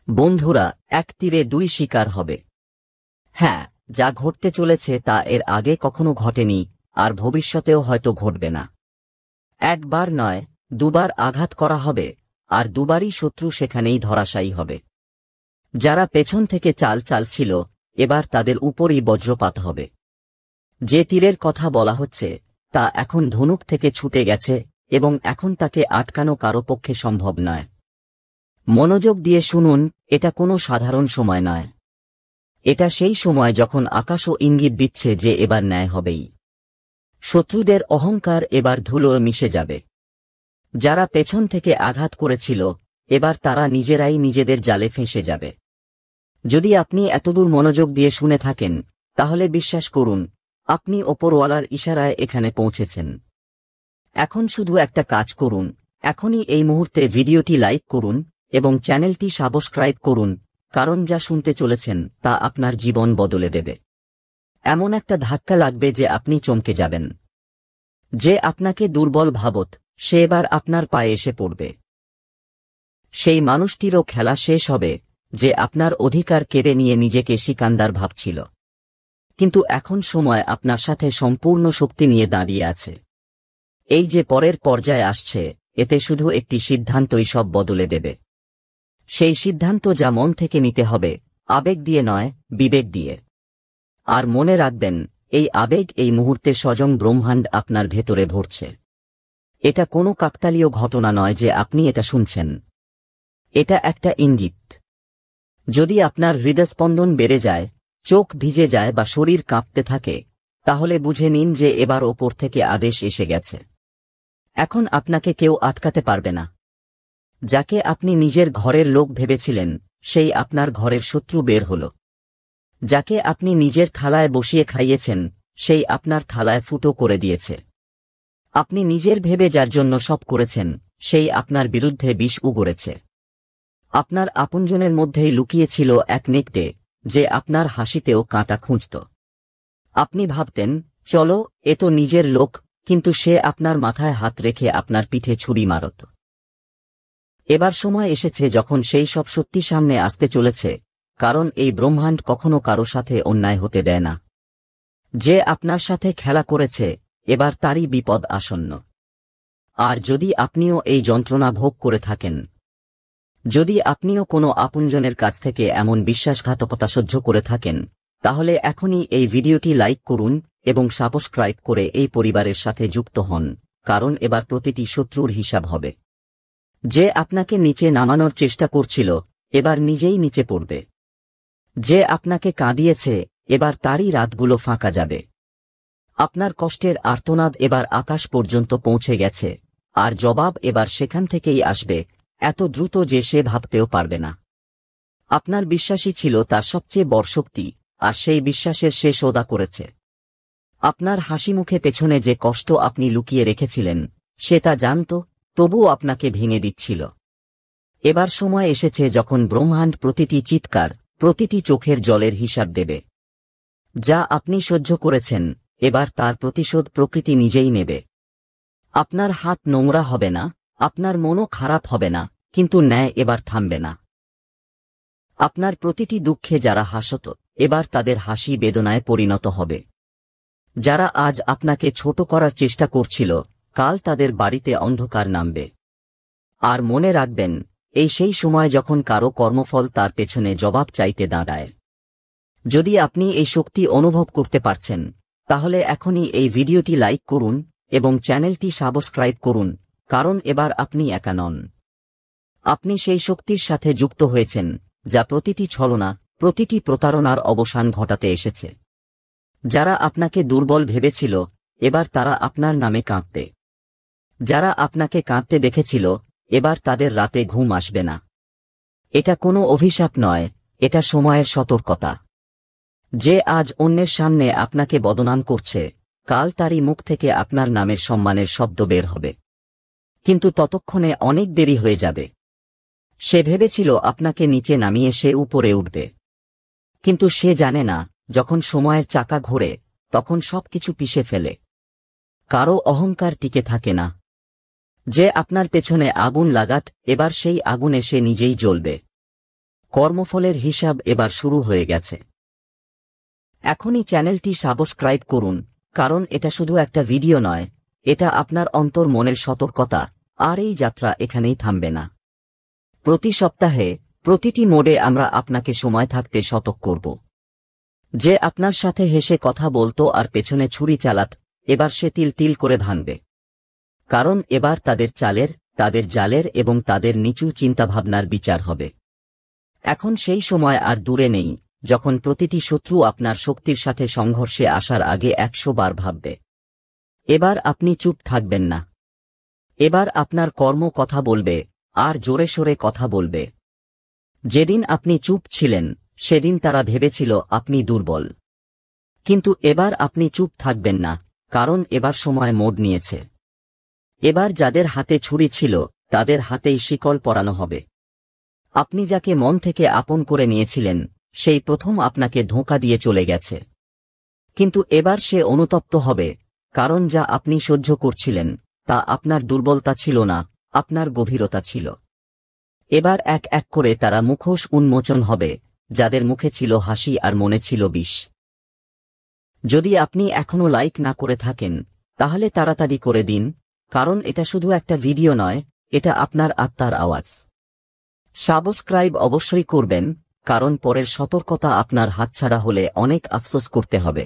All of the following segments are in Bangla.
বন্ধুরা, এক তীরে দুই শিকার হবে। হ্যাঁ, যা ঘটতে চলেছে তা এর আগে কখনো ঘটেনি, আর ভবিষ্যতেও হয়তো ঘটবে না। একবার নয়, দুবার আঘাত করা হবে, আর দুবারই শত্রু সেখানেই ধরাশায়ী হবে। যারা পেছন থেকে চাল ছিল, এবার তাদের উপরই বজ্রপাত হবে। যে তীরের কথা বলা হচ্ছে তা এখন ধনুক থেকে ছুটে গেছে, এবং এখন তাকে আটকানো কারো পক্ষে সম্ভব নয়। মনোযোগ দিয়ে শুনুন, এটা কোনো সাধারণ সময় নয়। এটা সেই সময় যখন আকাশও ইঙ্গিত দিচ্ছে যে এবার ন্যায় হবেই। শত্রুদের অহংকার এবার ধুলোয় মিশে যাবে। যারা পেছন থেকে আঘাত করেছিল, এবার তারা নিজেরাই নিজেদের জালে ফেঁসে যাবে। যদি আপনি এতদূর মনোযোগ দিয়ে শুনে থাকেন, তাহলে বিশ্বাস করুন, আপনি ওপরওয়ালার ইশারায় এখানে পৌঁছেছেন। এখন শুধু একটা কাজ করুন, এখনই এই মুহূর্তে ভিডিওটি লাইক করুন এবং চ্যানেলটি সাবস্ক্রাইব করুন, কারণ যা শুনতে চলেছেন তা আপনার জীবন বদলে দেবে। এমন একটা ধাক্কা লাগবে যে আপনি চমকে যাবেন। যে আপনাকে দুর্বল ভাবত, সে এবার আপনার পায়ে এসে পড়বে। সেই মানুষটিরও খেলা শেষ হবে, যে আপনার অধিকার কেড়ে নিয়ে নিজেকে সিকান্দার ভাবছিল। কিন্তু এখন সময় আপনার সাথে সম্পূর্ণ শক্তি নিয়ে দাঁড়িয়ে আছে। এই যে পরের পর্যায়ে আসছে, এতে শুধু একটি সিদ্ধান্তই সব বদলে দেবে। সেই সিদ্ধান্ত যা মন থেকে নিতে হবে, আবেগ দিয়ে নয়, বিবেক দিয়ে। আর মনে রাখবেন, এই আবেগ এই মুহূর্তে স্বয়ং ব্রহ্মাণ্ড আপনার ভেতরে ভরছে। এটা কোনো কাকতালীয় ঘটনা নয় যে আপনি এটা শুনছেন। এটা একটা ইঙ্গিত। যদি আপনার হৃদস্পন্দন বেড়ে যায়, চোখ ভিজে যায় বা শরীর কাঁপতে থাকে, তাহলে বুঝে নিন যে এবার ওপর থেকে আদেশ এসে গেছে। এখন আপনাকে কেউ আটকাতে পারবে না। যাকে আপনি নিজের ঘরের লোক ভেবেছিলেন, সেই আপনার ঘরের শত্রু বের হল। যাকে আপনি নিজের থালায় বসিয়ে খাইয়েছেন, সেই আপনার থালায় ফুটো করে দিয়েছে। আপনি নিজের ভেবে যার জন্য সব করেছেন, সেই আপনার বিরুদ্ধে বিষ উগরেছে। আপনার আপনজনের মধ্যেই লুকিয়েছিল এক নেকড়ে, যে আপনার হাসিতেও কাঁটা খুঁজত। আপনি ভাবতেন, চলো, এ তো নিজের লোক, কিন্তু সে আপনার মাথায় হাত রেখে আপনার পিঠে ছুরি মারত। এবার সময় এসেছে যখন সেই সব সত্যি সামনে আসতে চলেছে, কারণ এই ব্রহ্মাণ্ড কখনো কারো সাথে অন্যায় হতে দেয় না। যে আপনার সাথে খেলা করেছে, এবার তারই বিপদ আসন্ন। আর যদি আপনিও এই যন্ত্রণা ভোগ করে থাকেন, যদি আপনিও কোনো আপনজনের কাছ থেকে এমন বিশ্বাসঘাতকতা সহ্য করে থাকেন, তাহলে এখনই এই ভিডিওটি লাইক করুন এবং সাবস্ক্রাইব করে এই পরিবারের সাথে যুক্ত হন, কারণ এবার প্রতিটি শত্রুর হিসাব হবে। যে আপনাকে নিচে নামানোর চেষ্টা করছিল, এবার নিজেই নিচে পড়বে। যে আপনাকে কাঁদিয়েছে, এবার তারই রাতগুলো ফাঁকা যাবে। আপনার কষ্টের আর্তনাদ এবার আকাশ পর্যন্ত পৌঁছে গেছে, আর জবাব এবার সেখান থেকেই আসবে, এত দ্রুত যে সে ভাবতেও পারবে না। আপনার বিশ্বাসই ছিল তার সবচেয়ে বড় শক্তি, আর সেই বিশ্বাসের সে সওদা করেছে। আপনার হাসিমুখে পেছনে যে কষ্ট আপনি লুকিয়ে রেখেছিলেন, সে তা জানত, তবুও আপনাকে ভেঙে দিচ্ছিল। এবার সময় এসেছে যখন ব্রহ্মাণ্ড প্রতিটি চিৎকার, প্রতিটি চোখের জলের হিসাব দেবে। যা আপনি সহ্য করেছেন, এবার তার প্রতিশোধ প্রকৃতি নিজেই নেবে। আপনার হাত নোংরা হবে না, আপনার মনও খারাপ হবে না, কিন্তু ন্যায় এবার থামবে না। আপনার প্রতিটি দুঃখে যারা হাসত, এবার তাদের হাসি বেদনায় পরিণত হবে। যারা আজ আপনাকে ছোট করার চেষ্টা করছিল, কাল তাদের বাড়িতে অন্ধকার নামবে। আর মনে রাখবেন, এই সেই সময় যখন কারো কর্মফল তার পেছনে জবাব চাইতে দাঁড়ায়। যদি আপনি এই শক্তি অনুভব করতে পারছেন, তাহলে এখনই এই ভিডিওটি লাইক করুন এবং চ্যানেলটি সাবস্ক্রাইব করুন, কারণ এবার আপনি একা নন। আপনি সেই শক্তির সাথে যুক্ত হয়েছেন, যা প্রতিটি ছলনা, প্রতিটি প্রতারণার অবসান ঘটাতে এসেছে। যারা আপনাকে দুর্বল ভেবেছিল, এবার তারা আপনার নামে কাঁদবে। যারা আপনাকে কাঁদতে দেখেছিল, এবার তাদের রাতে ঘুম আসবে না। এটা কোনো অভিশাপ নয়, এটা সময়ের সতর্কতা। যে আজ অন্যের সামনে আপনাকে বদনাম করছে, কাল তারই মুখ থেকে আপনার নামের সম্মানের শব্দ বের হবে। কিন্তু ততক্ষণে অনেক দেরি হয়ে যাবে। সে ভেবেছিল আপনাকে নিচে নামিয়ে সে উপরে উঠবে। কিন্তু সে জানে না, যখন সময়ের চাকা ঘোরে, তখন সবকিছু পিষে ফেলে। কারো অহংকার টিকে থাকে না। যে আপনার পেছনে আগুন লাগাত, এবার সেই আগুনে সে নিজেই জ্বলবে। কর্মফলের হিসাব এবার শুরু হয়ে গেছে। এখনই চ্যানেলটি সাবস্ক্রাইব করুন, কারণ এটা শুধু একটা ভিডিও নয়, এটা আপনার অন্তর মনের সতর্কতা, আর এই যাত্রা এখানেই থামবে না। প্রতি সপ্তাহে প্রতিটি মোডে আমরা আপনাকে সময় থাকতে সতর্ক করব। যে আপনার সাথে হেসে কথা বলতো আর পেছনে ছুরি চালাত, এবার সে তিল তিল করে ভাঙবে। কারণ এবার তাদের চালের, তাদের জালের এবং তাদের নিচু চিন্তাভাবনার বিচার হবে। এখন সেই সময় আর দূরে নেই যখন প্রতিটি শত্রু আপনার শক্তির সাথে সংঘর্ষে আসার আগে 100 বার ভাববে। এবার আপনি চুপ থাকবেন না। এবার আপনার কর্ম কথা বলবে, আর জোরে সোরে কথা বলবে। যেদিন আপনি চুপ ছিলেন সেদিন তারা ভেবেছিল আপনি দুর্বল। কিন্তু এবার আপনি চুপ থাকবেন না, কারণ এবার সময় মোড় নিয়েছে। এবার যাদের হাতে ছুরি ছিল তাদের হাতেই শিকল পরানো হবে। আপনি যাকে মন থেকে আপন করে নিয়েছিলেন সেই প্রথম আপনাকে ধোঁকা দিয়ে চলে গেছে। কিন্তু এবার সে অনুতপ্ত হবে, কারণ যা আপনি সহ্য করছিলেন তা আপনার দুর্বলতা ছিল না, আপনার গভীরতা ছিল। এবার এক এক করে তারা মুখোশ উন্মোচন হবে, যাদের মুখে ছিল হাসি আর মনে ছিল বিষ। যদি আপনি এখনো লাইক না করে থাকেন তাহলে তাড়াতাড়ি করে দিন, কারণ এটা শুধু একটা ভিডিও নয়, এটা আপনার আত্মার আওয়াজ। সাবস্ক্রাইব অবশ্যই করবেন, কারণ পরের সতর্কতা আপনার হাতছাড়া হলে অনেক আফসোস করতে হবে।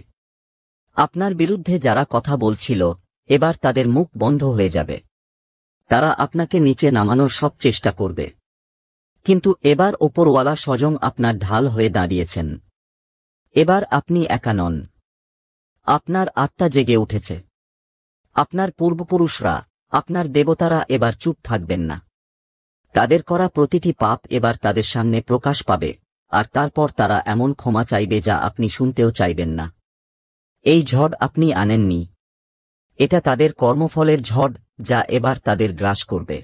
আপনার বিরুদ্ধে যারা কথা বলছিল এবার তাদের মুখ বন্ধ হয়ে যাবে। তারা আপনাকে নিচে নামানোর সব চেষ্টা করবে। কিন্তু এবার ওপরওয়ালা স্বয়ং আপনার ঢাল হয়ে দাঁড়িয়েছেন। এবার আপনি একা নন। আপনার আত্মা জেগে উঠেছে। আপনার পূর্বপুরুষরা, আপনার দেবতারা এবার চুপ থাকবেন না। তাদের করা প্রতিটি পাপ এবার তাদের সামনে প্রকাশ পাবে, আর তারপর তারা এমন ক্ষমা চাইবে যা আপনি শুনতেও চাইবেন না। এই ঝড় আপনি আনেননি। এটা তাদের কর্মফলের ঝড়, যা এবার তাদের গ্রাস করবে।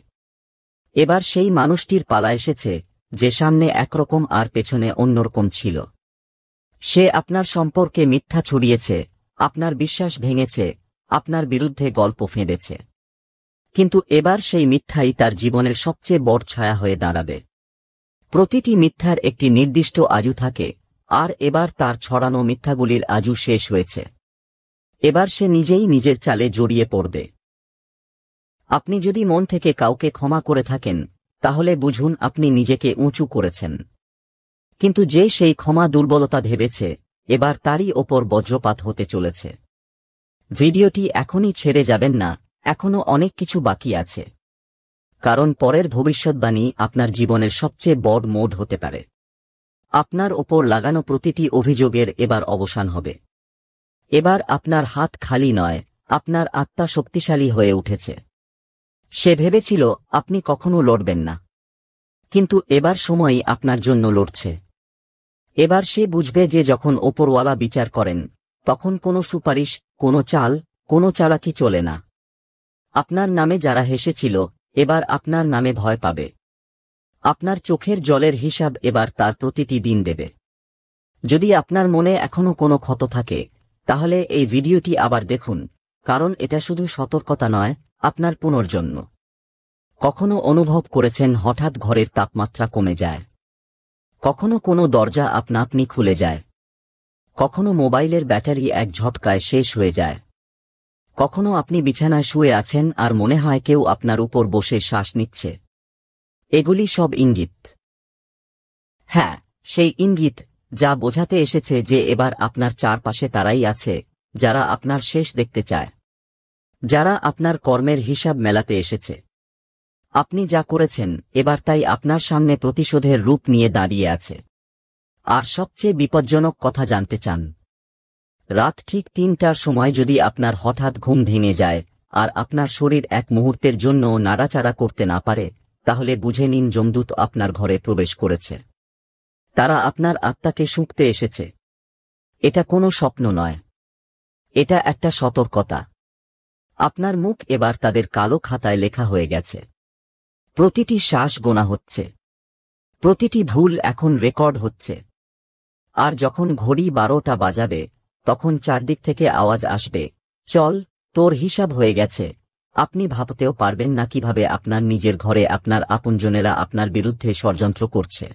এবার সেই মানুষটির পালা এসেছে যে সামনে একরকম আর পেছনে অন্যরকম ছিল। সে আপনার সম্পর্কে মিথ্যা ছড়িয়েছে, আপনার বিশ্বাস ভেঙেছে, আপনার বিরুদ্ধে গল্প ফেঁদেছে। কিন্তু এবার সেই মিথ্যাই তার জীবনের সবচেয়ে বড় ছায়া হয়ে দাঁড়াবে। প্রতিটি মিথ্যার একটি নির্দিষ্ট আয়ু থাকে, আর এবার তার ছড়ানো মিথ্যাগুলির আয়ু শেষ হয়েছে। এবার সে নিজেই নিজের চালে জড়িয়ে পড়বে। আপনি যদি মন থেকে কাউকে ক্ষমা করে থাকেন তাহলে বুঝুন আপনি নিজেকে উঁচু করেছেন। কিন্তু যে সেই ক্ষমা দুর্বলতা ভেবেছে, এবার তারই ওপর বজ্রপাত হতে চলেছে। ভিডিওটি এখনই ছেড়ে যাবেন না, এখনো অনেক কিছু বাকি আছে। কারণ পরের ভবিষ্যৎবাণী আপনার জীবনের সবচেয়ে বড় মোড় হতে পারে। আপনার ওপর লাগানো প্রতিটি অভিযোগের এবার অবসান হবে। এবার আপনার হাত খালি নয়, আপনার আত্মা শক্তিশালী হয়ে উঠেছে। সে ভেবেছিল আপনি কখনো লড়বেন না, কিন্তু এবার সময়ই আপনার জন্য লড়ছে। এবার সে বুঝবে যে যখন ওপরওয়ালা বিচার করেন তখন কোনো সুপারিশ, কোনো চাল, কোনো চালাকি চলে না। আপনার নামে যারা হেসেছিল এবার আপনার নামে ভয় পাবে। আপনার চোখের জলের হিসাব এবার তার প্রতিটি দিন দেবে। যদি আপনার মনে এখনো কোনো ক্ষত থাকে তাহলে এই ভিডিওটি আবার দেখুন, কারণ এটা শুধু সতর্কতা নয়, আপনার পুনর্জন্ম। কখনো অনুভব করেছেন হঠাৎ ঘরের তাপমাত্রা কমে যায়? কখনো কোনো দরজা আপনা আপনি খুলে যায়? কখনো মোবাইলের ব্যাটারি এক ঝটকায় শেষ হয়ে যায়? কখনো আপনি বিছানায় শুয়ে আছেন আর মনে হয় কেউ আপনার উপর বসে শ্বাস নিচ্ছে? এগুলি সব ইঙ্গিত। হ্যাঁ, সেই ইঙ্গিত যা বোঝাতে এসেছে যে এবার আপনার চারপাশে তারাই আছে যারা আপনার শেষ দেখতে চায়, যারা আপনার কর্মের হিসাব মেলাতে এসেছে। আপনি যা করেছেন এবার তাই আপনার সামনে প্রতিশোধের রূপ নিয়ে দাঁড়িয়ে আছে। আর সবচেয়ে বিপজ্জনক কথা জানতে চান? রাত ঠিক 3টার সময় যদি আপনার হঠাৎ ঘুম ভেঙে যায় আর আপনার শরীর এক মুহূর্তের জন্য নাড়াচাড়া করতে না পারে, তাহলে বুঝে নিন যমদূত আপনার ঘরে প্রবেশ করেছে। তারা আপনার আত্মাকে শুঁকতে এসেছে। এটা কোনো স্বপ্ন নয়, এটা একটা সতর্কতা। আপনার মুখ এবার তাদের কালো খাতায় লেখা হয়ে গেছে। প্রতিটি শ্বাস গোনা হচ্ছে, প্রতিটি ভুল এখন রেকর্ড হচ্ছে। আর যখন ঘড়ি 12টা বাজাবে তখন চারদিক থেকে আওয়াজ আসবে, চল, তোর হিসাব হয়ে গেছে। আপনি ভাবতেও পারবেন না কিভাবে আপনার নিজের ঘরে আপনার আপনজনেরা আপনার বিরুদ্ধে ষড়যন্ত্র করছে।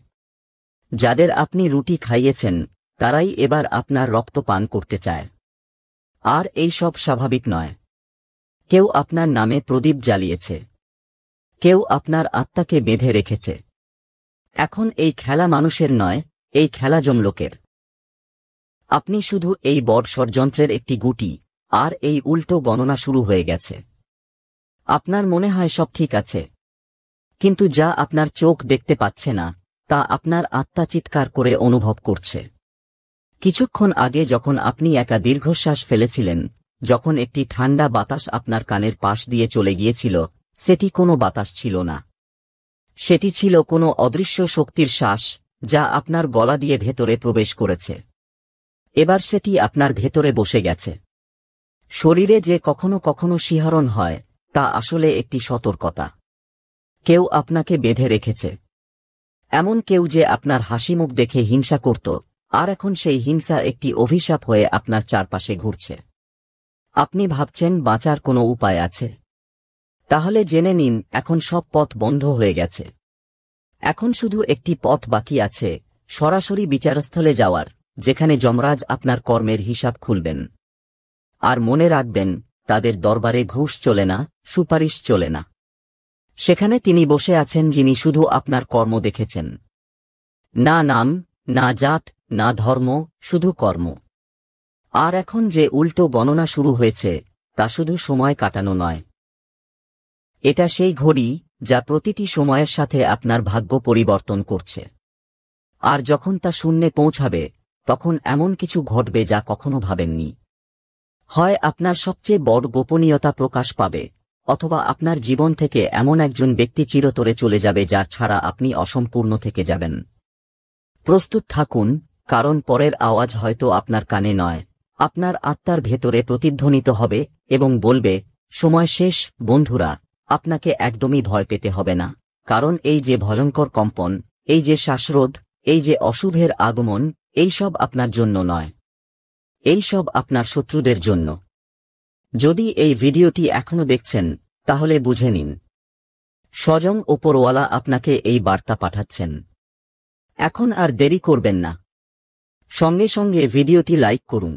যাদের আপনি রুটি খাইয়েছেন তারাই এবার আপনার রক্ত পান করতে চায়। আর এই সব স্বাভাবিক নয়। কেউ আপনার নামে প্রদীপ জ্বালিয়েছে, কেউ আপনার আত্মাকে বেঁধে রেখেছে। এখন এই খেলা মানুষের নয়, এই খেলা জমলোকের। আপনি শুধু এই বড় ষড়যন্ত্রের একটি গুটি, আর এই উল্টো গণনা শুরু হয়ে গেছে। আপনার মনে হয় সব ঠিক আছে, কিন্তু যা আপনার চোখ দেখতে পাচ্ছে না তা আপনার আত্মা চিৎকার করে অনুভব করছে। কিছুক্ষণ আগে যখন আপনি একা দীর্ঘশ্বাস ফেলেছিলেন, যখন একটি ঠান্ডা বাতাস আপনার কানের পাশ দিয়ে চলে গিয়েছিল, সেটি কোনো বাতাস ছিল না। সেটি ছিল কোনো অদৃশ্য শক্তির শ্বাস, যা আপনার গলা দিয়ে ভেতরে প্রবেশ করেছে। এবার সেটি আপনার ভেতরে বসে গেছে। শরীরে যে কখনো কখনো শিহরণ হয়, তা আসলে একটি সতর্কতা। কেউ আপনাকে বেঁধে রেখেছে। এমন কেউ যে আপনার হাসিমুখ দেখে হিংসা করত, আর এখন সেই হিংসা একটি অভিশাপ হয়ে আপনার চারপাশে ঘুরছে। আপনি ভাবছেন বাঁচার কোনো উপায় আছে? তাহলে জেনে নিন, এখন সব পথ বন্ধ হয়ে গেছে। এখন শুধু একটি পথ বাকি আছে, সরাসরি বিচারস্থলে যাওয়ার, যেখানে যমরাজ আপনার কর্মের হিসাব খুলবেন। আর মনে রাখবেন, তাদের দরবারে ঘুষ চলে না, সুপারিশ চলে না। সেখানে তিনি বসে আছেন যিনি শুধু আপনার কর্ম দেখেছেন। না নাম, না জাত, না ধর্ম, শুধু কর্ম। আর এখন যে উল্টো গণনা শুরু হয়েছে, তা শুধু সময় কাটানো নয়। এটা সেই ঘড়ি যা প্রতিটি সময়ের সাথে আপনার ভাগ্য পরিবর্তন করছে। আর যখন তা শূন্যে পৌঁছাবে, তখন এমন কিছু ঘটবে যা কখনো ভাবেননি। হয় আপনার সবচেয়ে বড় গোপনীয়তা প্রকাশ পাবে, অথবা আপনার জীবন থেকে এমন একজন ব্যক্তি চিরতরে চলে যাবে যার ছাড়া আপনি অসম্পূর্ণ থেকে যাবেন। প্রস্তুত থাকুন, কারণ পরের আওয়াজ হয়তো আপনার কানে নয়, আপনার আত্মার ভেতরে প্রতিধ্বনিত হবে এবং বলবে, সময় শেষ। বন্ধুরা, আপনাকে একদমই ভয় পেতে হবে না, কারণ এই যে ভয়ঙ্কর কম্পন, এই যে শ্বাসরোধ, এই যে অশুভের আগমন, এই সব আপনার জন্য নয়। এই সব আপনার শত্রুদের জন্য। যদি এই ভিডিওটি এখনো দেখছেন, তাহলে বুঝে নিন, স্বয়ং ওপরওয়ালা আপনাকে এই বার্তা পাঠাচ্ছেন। এখন আর দেরি করবেন না। সঙ্গে সঙ্গে ভিডিওটি লাইক করুন,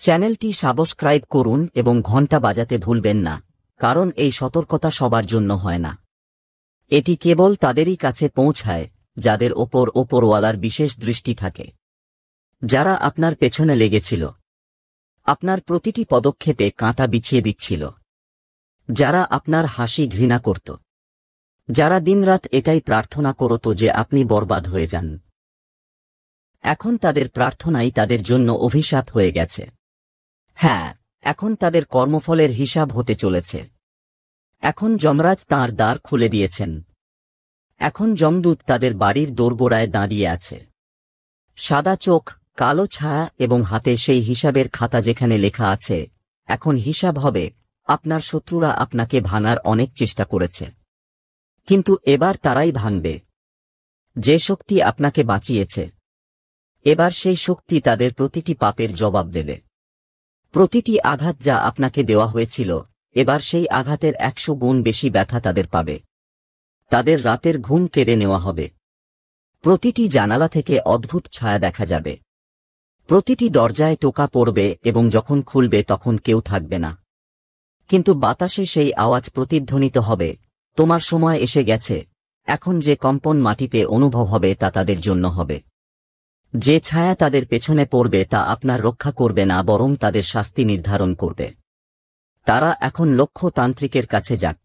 চ্যানেলটি সাবস্ক্রাইব করুন এবং ঘন্টা বাজাতে ভুলবেন না, কারণ এই সতর্কতা সবার জন্য হয় না। এটি কেবল তাদেরই কাছে পৌঁছায় যাদের ওপর ওপরওয়ালার বিশেষ দৃষ্টি থাকে। যারা আপনার পেছনে লেগেছিল, আপনার প্রতিটি পদক্ষেপে কাঁটা বিছিয়ে দিচ্ছিল, যারা আপনার হাসি ঘৃণা করত, যারা দিনরাত এটাই প্রার্থনা করত যে আপনি বরবাদ হয়ে যান, এখন তাদের প্রার্থনাই তাদের জন্য অভিশাপ হয়ে গেছে। হ্যাঁ, এখন তাদের কর্মফলের হিসাব হতে চলেছে। এখন যমরাজ তাঁর দ্বার খুলে দিয়েছেন। এখন যমদূত তাদের বাড়ির দোরগোড়ায় দাঁড়িয়ে আছে। সাদা চোখ, কালো ছায়া এবং হাতে সেই হিসাবের খাতা যেখানে লেখা আছে, এখন হিসাব হবে। আপনার শত্রুরা আপনাকে ভাঙার অনেক চেষ্টা করেছে, কিন্তু এবার তারাই ভাঙবে। যে শক্তি আপনাকে বাঁচিয়েছে, এবার সেই শক্তি তাদের প্রতিটি পাপের জবাব দেবে। প্রতিটি আঘাত যা আপনাকে দেওয়া হয়েছিল, এবার সেই আঘাতের 100 গুণ বেশি ব্যথা তাদের পাবে। তাদের রাতের ঘুম কেড়ে নেওয়া হবে। প্রতিটি জানালা থেকে অদ্ভুত ছায়া দেখা যাবে। প্রতিটি দরজায় টোকা পড়বে এবং যখন খুলবে তখন কেউ থাকবে না। কিন্তু বাতাসে সেই আওয়াজ প্রতিধ্বনিত হবে, তোমার সময় এসে গেছে। এখন যে কম্পন মাটিতে অনুভব হবে তা তাদের জন্য হবে। যে ছায়া তাদের পেছনে পড়বে তা আপনার রক্ষা করবে না, বরং তাদের শাস্তি নির্ধারণ করবে। তারা এখন লক্ষ্য তান্ত্রিকের কাছে যাক,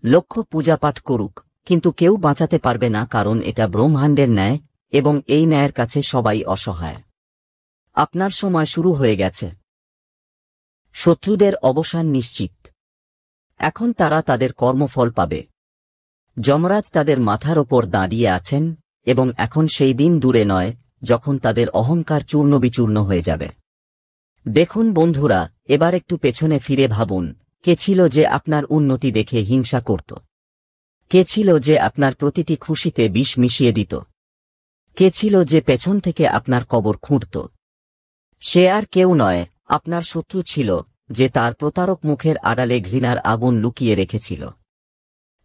লক্ষ্য পূজাপাঠ করুক, কিন্তু কেউ বাঁচাতে পারবে না, কারণ এটা ব্রহ্মাণ্ডের ন্যায় এবং এই ন্যায়ের কাছে সবাই অসহায়। আপনার সময় শুরু হয়ে গেছে। শত্রুদের অবসান নিশ্চিত। এখন তারা তাদের কর্মফল পাবে। যমরাজ তাদের মাথার ওপর দাঁড়িয়ে আছেন, এবং এখন সেই দিন দূরে নয় যখন তাদের অহংকার চূর্ণবিচূর্ণ হয়ে যাবে। দেখুন বন্ধুরা, এবার একটু পেছনে ফিরে ভাবুন, কে ছিল যে আপনার উন্নতি দেখে হিংসা করত? কে ছিল যে আপনার প্রতিটি খুশিতে বিষ মিশিয়ে দিত? কে ছিল যে পেছন থেকে আপনার কবর খুঁড়ত? সে আর কেউ নয়, আপনার শত্রু ছিল, যে তার প্রতারক মুখের আড়ালে ঘৃণার আগুন লুকিয়ে রেখেছিল।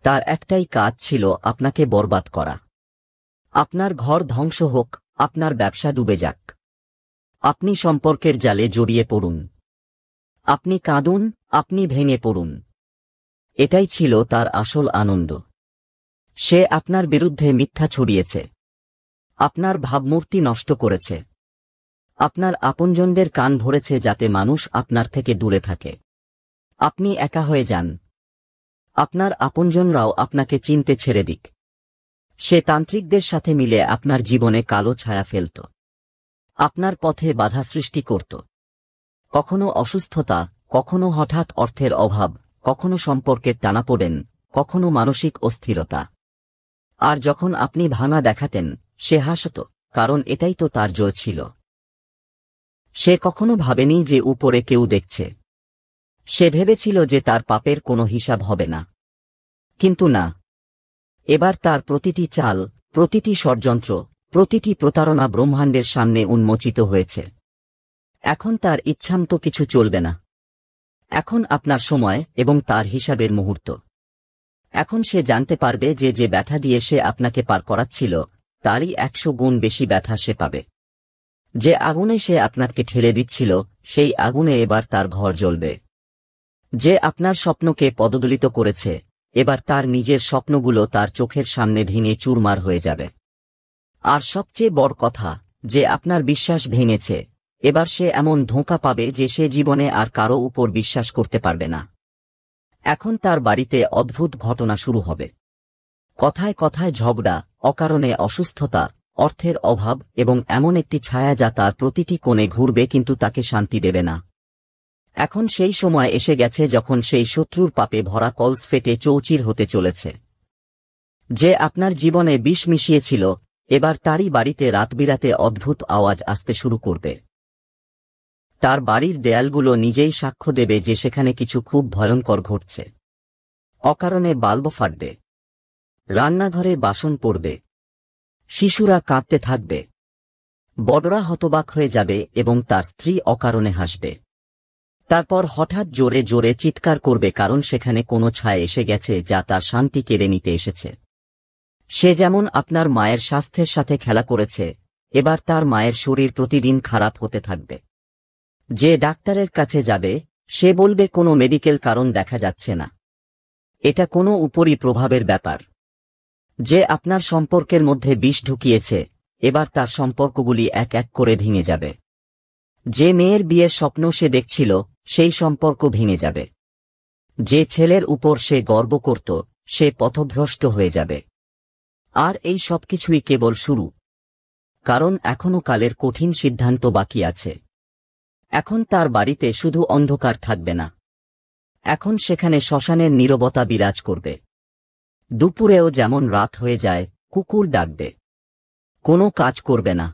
তার একটাই কাজ ছিল আপনাকে বরবাদ করা। আপনার ঘর ধ্বংস হোক, আপনার ব্যবসা ডুবে যাক, আপনি সম্পর্কের জালে জড়িয়ে পড়ুন, আপনি কাঁদুন, আপনি ভেঙে পড়ুন। এটাই ছিল তার আসল আনন্দ। সে আপনার বিরুদ্ধে মিথ্যা ছড়িয়েছে, আপনার ভাবমূর্তি নষ্ট করেছে, আপনার আপনজনদের কান ভরেছে যাতে মানুষ আপনার থেকে দূরে থাকে, আপনি একা হয়ে যান, আপনার আপনজনরাও আপনাকে চিনতে ছেড়ে দিক। সে তান্ত্রিকদের সাথে মিলে আপনার জীবনে কালো ছায়া ফেলত, আপনার পথে বাধা সৃষ্টি করত। কখনো অসুস্থতা, কখনো হঠাৎ অর্থের অভাব, কখনো সম্পর্কের টানাপোড়েন, কখনো মানসিক অস্থিরতা। আর যখন আপনি ভাঙা দেখাতেন, সে হাসত, কারণ এটাই তো তার জয় ছিল। সে কখনো ভাবেনি যে উপরে কেউ দেখছে। সে ভেবেছিল যে তার পাপের কোনো হিসাব হবে না। কিন্তু না, এবার তার প্রতিটি চাল, প্রতিটি ষড়যন্ত্র, প্রতিটি প্রতারণা ব্রহ্মাণ্ডের সামনে উন্মোচিত হয়েছে। এখন তার ইচ্ছামতো কিছু চলবে না। এখন আপনার সময় এবং তার হিসাবের মুহূর্ত। এখন সে জানতে পারবে যে যে ব্যথা দিয়ে সে আপনাকে পার করাচ্ছিল, তারই 100 গুণ বেশি ব্যথা সে পাবে। যে আগুনে সে আপনাকে ঠেলে দিচ্ছিল, সেই আগুনে এবার তার ঘর জ্বলবে। যে আপনার স্বপ্নকে পদদলিত করেছে, এবার তার নিজের স্বপ্নগুলো তার চোখের সামনে ভেঙে চুরমার হয়ে যাবে। আর সবচেয়ে বড় কথা, যে আপনার বিশ্বাস ভেঙেছে, এবার সে এমন ধোঁকা পাবে যে সে জীবনে আর কারো উপর বিশ্বাস করতে পারবে না। এখন তার বাড়িতে অদ্ভুত ঘটনা শুরু হবে। কথায় কথায় ঝগড়া, অকারণে অসুস্থতা, অর্থের অভাব এবং এমন একটি ছায়া যা তার প্রতিটি কোণে ঘুরবে কিন্তু তাকে শান্তি দেবে না। এখন সেই সময় এসে গেছে যখন সেই শত্রুর পাপে ভরা কলস ফেটে চৌচির হতে চলেছে। যে আপনার জীবনে বিষ মিশিয়েছিল, এবার তারই বাড়িতে রাতবিরাতে অদ্ভুত আওয়াজ আসতে শুরু করবে। তার বাড়ির দেয়ালগুলো নিজেই সাক্ষ্য দেবে যে সেখানে কিছু খুব ভয়ঙ্কর ঘটছে। অকারণে বাল্ব ফাটবে, রান্নাঘরে বাসন পড়বে, শিশুরা কাঁদতে থাকবে, বড়রা হতবাক হয়ে যাবে এবং তার স্ত্রী অকারণে হাসবে। তারপর হঠাৎ জোরে জোরে চিৎকার করবে কারণ সেখানে কোনো ছায়া এসে গেছে যা তার শান্তি কেড়ে নিতে এসেছে। সে যেমন আপনার মায়ের স্বাস্থ্যের সাথে খেলা করেছে, এবার তার মায়ের শরীর প্রতিদিন খারাপ হতে থাকবে। যে ডাক্তারের কাছে যাবে, সে বলবে কোনো মেডিকেল কারণ দেখা যাচ্ছে না, এটা কোনো উপরি প্রভাবের ব্যাপার। যে আপনার সম্পর্কের মধ্যে বিষ ঢুকিয়েছে, এবার তার সম্পর্কগুলি এক এক করে ভেঙে যাবে। যে মেয়ের বিয়ের স্বপ্ন সে দেখছিল, সেই সম্পর্ক ভেঙে যাবে। যে ছেলের উপর সে গর্ব করত, সে পথভ্রষ্ট হয়ে যাবে। আর এই সবকিছুই কেবল শুরু, কারণ এখনও কালের কঠিন সিদ্ধান্ত বাকি আছে। এখন তার বাড়িতে শুধু অন্ধকার থাকবে না, এখন সেখানে শ্মশানের নীরবতা বিরাজ করবে। দুপুরেও যেমন রাত হয়ে যায়, কুকুর ডাকবে, কোনো কাজ করবে না।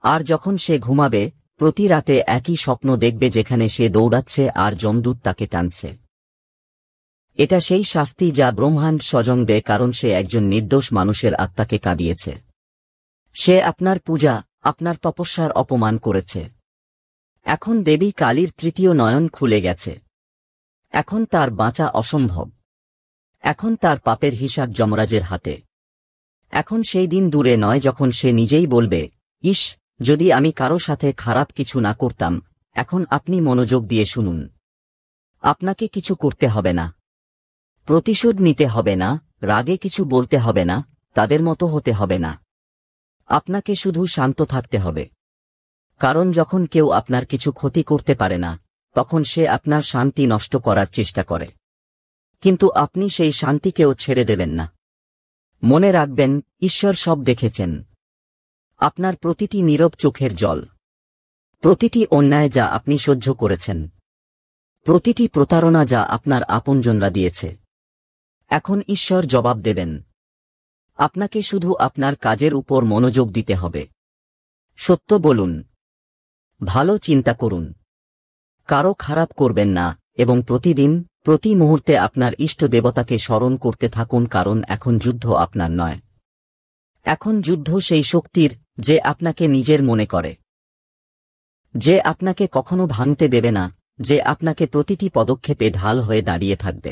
আর যখন সে ঘুমাবে, প্রতি রাতে একই স্বপ্ন দেখবে যেখানে সে দৌড়াচ্ছে আর যমদূত তাকে টানছে। এটা সেই শাস্তি যা ব্রহ্মাণ্ড স্বয়ং দেয়, কারণ সে একজন নির্দোষ মানুষের আত্মাকে কাঁদিয়েছে। সে আপনার পূজা, আপনার তপস্যার অপমান করেছে। এখন দেবী কালীর তৃতীয় নয়ন খুলে গেছে। এখন তার বাঁচা অসম্ভব। এখন তার পাপের হিসাব যমরাজের হাতে। এখন সেই দিন দূরে নয় যখন সে নিজেই বলবে, ইস, যদি আমি কারো সাথে খারাপ কিছু না করতাম। এখন আপনি মনোযোগ দিয়ে শুনুন। আপনাকে কিছু করতে হবে না, প্রতিশোধ নিতে হবে না, রাগে কিছু বলতে হবে না, তাদের মতো হতে হবে না। আপনাকে শুধু শান্ত থাকতে হবে। কারণ যখন কেউ আপনার কিছু ক্ষতি করতে পারে না, তখন সে আপনার শান্তি নষ্ট করার চেষ্টা করে। কিন্তু আপনি সেই শান্তিকেও ছেড়ে দেবেন না। মনে রাখবেন, ঈশ্বর সব দেখেছেন। আপনার প্রতিটি নীরব চোখের জল, প্রতিটি অন্যায় যা আপনি সহ্য করেছেন, প্রতিটি প্রতারণা যা আপনার আপনজনরা দিয়েছে। এখন ঈশ্বর জবাব দেবেন। আপনাকে শুধু আপনার কাজের উপর মনোযোগ দিতে হবে। সত্য বলুন, ভালো চিন্তা করুন, কারো খারাপ করবেন না এবং প্রতিদিন, প্রতি মুহূর্তে আপনার ইষ্ট দেবতাকে স্মরণ করতে থাকুন, কারণ এখন যুদ্ধ আপনার নয়। এখন যুদ্ধ সেই শক্তির, যে আপনাকে নিজের মনে করে, যে আপনাকে কখনো ভাঙতে দেবে না, যে আপনাকে প্রতিটি পদক্ষেপে ঢাল হয়ে দাঁড়িয়ে থাকবে।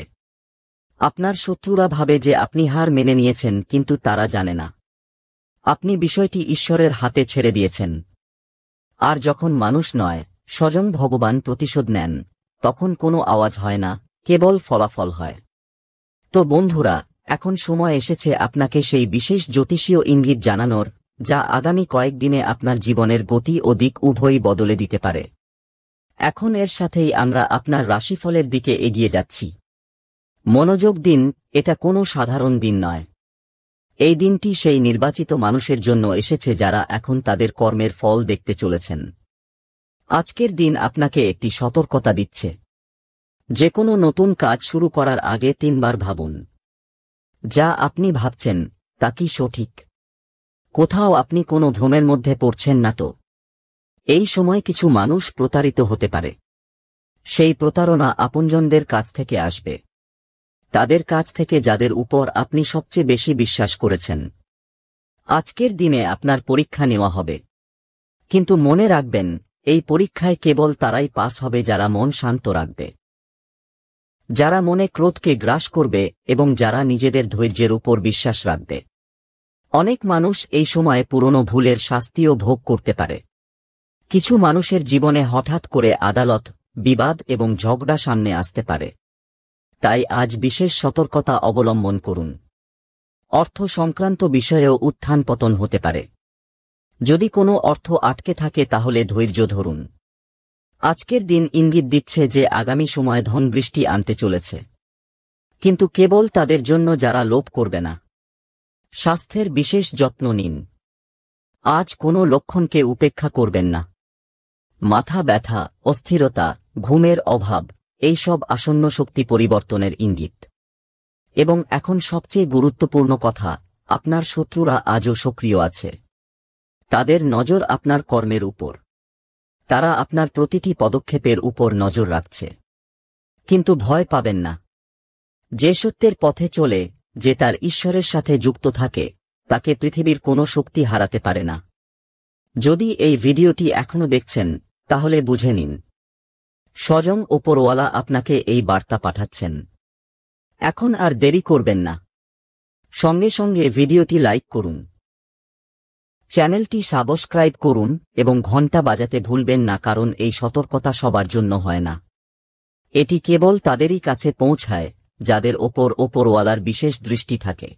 আপনার শত্রুরা ভাবে যে আপনি হার মেনে নিয়েছেন, কিন্তু তারা জানে না আপনি বিষয়টি ঈশ্বরের হাতে ছেড়ে দিয়েছেন। আর যখন মানুষ নয়, স্বয়ং ভগবান প্রতিশোধ নেন, তখন কোনো আওয়াজ হয় না, কেবল ফলাফল হয়। তো বন্ধুরা, এখন সময় এসেছে আপনাকে সেই বিশেষ জ্যোতিষীয় ইঙ্গিত জানানোর, যা আগামী কয়েকদিনে আপনার জীবনের গতি ও দিক উভয়ই বদলে দিতে পারে। এখন এর সাথেই আমরা আপনার রাশিফলের দিকে এগিয়ে যাচ্ছি। মনোযোগ দিন, এটা কোনো সাধারণ দিন নয়। এই দিনটি সেই নির্বাচিত মানুষের জন্য এসেছে যারা এখন তাদের কর্মের ফল দেখতে চলেছেন। আজকের দিন আপনাকে একটি সতর্কতা দিচ্ছে। যে কোনো নতুন কাজ শুরু করার আগে 3 বার ভাবুন। যা আপনি ভাবছেন তা কি সঠিক? কোথাও আপনি কোনো ভ্রমের মধ্যে পড়ছেন না তো? এই সময় কিছু মানুষ প্রতারিত হতে পারে। সেই প্রতারণা আপনজনদের কাছ থেকে আসবে, তাদের কাছ থেকে যাদের উপর আপনি সবচেয়ে বেশি বিশ্বাস করেছেন। আজকের দিনে আপনার পরীক্ষা নেওয়া হবে, কিন্তু মনে রাখবেন, এই পরীক্ষায় কেবল তারাই পাস হবে যারা মন শান্ত রাখবে, যারা মনে ক্রোধকে গ্রাস করবে এবং যারা নিজেদের ধৈর্যের উপর বিশ্বাস রাখবে। অনেক মানুষ এই সময়ে পুরনো ভুলের শাস্তিও ভোগ করতে পারে। কিছু মানুষের জীবনে হঠাৎ করে আদালত, বিবাদ এবং ঝগড়া সামনে আসতে পারে। তাই আজ বিশেষ সতর্কতা অবলম্বন করুন। অর্থ সংক্রান্ত বিষয়েও উত্থান পতন হতে পারে। যদি কোনো অর্থ আটকে থাকে তাহলে ধৈর্য ধরুন। আজকের দিন ইঙ্গিত দিচ্ছে যে আগামী সময় ধনবৃষ্টি আনতে চলেছে, কিন্তু কেবল তাদের জন্য যারা লোভ করবে না। স্বাস্থ্যের বিশেষ যত্ন নিন। আজ কোনো লক্ষণকে উপেক্ষা করবেন না। মাথা ব্যথা, অস্থিরতা, ঘুমের অভাব, এই সব আসন্ন শক্তি পরিবর্তনের ইঙ্গিত। এবং এখন সবচেয়ে গুরুত্বপূর্ণ কথা, আপনার শত্রুরা আজও সক্রিয় আছে। তাদের নজর আপনার কর্মের উপর। তারা আপনার প্রতিটি পদক্ষেপের উপর নজর রাখছে। কিন্তু ভয় পাবেন না। যে সত্যের পথে চলে, যে তার ঈশ্বরের সাথে যুক্ত থাকে, তাকে পৃথিবীর কোনো শক্তি হারাতে পারে না। যদি এই ভিডিওটি এখনো দেখছেন, তাহলে বুঝে নিন, স্বয়ং ওপরওয়ালা আপনাকে এই বার্তা পাঠাচ্ছেন। এখন আর দেরি করবেন না। সঙ্গে সঙ্গে ভিডিওটি লাইক করুন, চ্যানেলটি সাবস্ক্রাইব করুন এবং ঘণ্টা বাজাতে ভুলবেন না, কারণ এই সতর্কতা সবার জন্য হয় না। এটি কেবল তাদেরই কাছে পৌঁছায় যাদের ওপরওয়ালার বিশেষ দৃষ্টি থাকে।